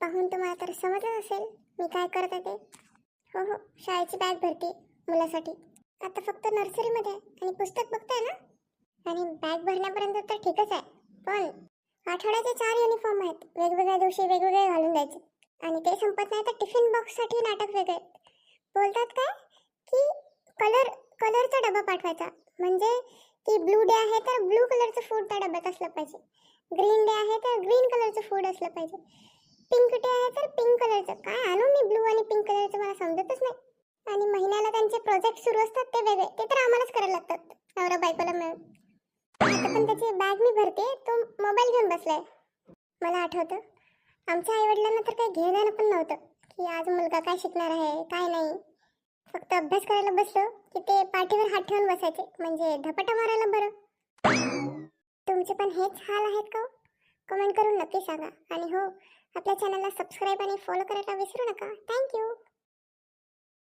पाहून तुम्हाला तर समजलं असेल मी काय करत आहे ते. हो हो, शाळेची बॅग भरते मुलासाठी. आता फक्त नर्सरीमध्ये आहे आणि पुस्तक बघताय ना. आणि बॅग भरण्यापर्यंत तर ठीकच आहे, पण आठवड्याचे 4 युनिफॉर्म आहेत, वेगवेगळ्या दिवशी वेगवेगळे घालून द्यायचे. आणि ते संपत नाही तर टिफिन बॉक्ससाठी नाटक वेगळे. बोलतात काय की कलरचा डबा पाठवायचा, म्हणजे की ब्लू डे आहे तर ब्लू कलरचं फूड त्या डब्यात असलं पाहिजे, ग्रीन डे आहे तर ग्रीन कलरचं फूड असलं पाहिजे, पिंक डे आहे तर पिंक कलरचं. काय आणू मी ब्लू आणि पिंक कलरचं, मला समजतच नाही. आणि महिन्याला त्यांचे प्रोजेक्ट सुरू असतात ते वेगळे, ते तर आम्हालाच करायला लागतात नवरा बायकोला मिळून. आता पण त्याची बॅग मी भरते, तो मोबाईल घेऊन बसलाय. मला आठवतं आमच्या आईवडिलांना तर काही घेणं पण नव्हतं की आज मुलगा काय शिकणार आहे काय नाही. फक्त अभ्यास करायला बसलो की ते पाठीवर हात ठेवून बसायचे, म्हणजे धपाटा मारायला बरं. तुमचे पण हेच हाल आहेत का? कमेंट करून नक्की सांगा. आणि हो, आपल्या चॅनलला सबस्क्राईब आणि फॉलो करायला विसरू नका. थँक्यू.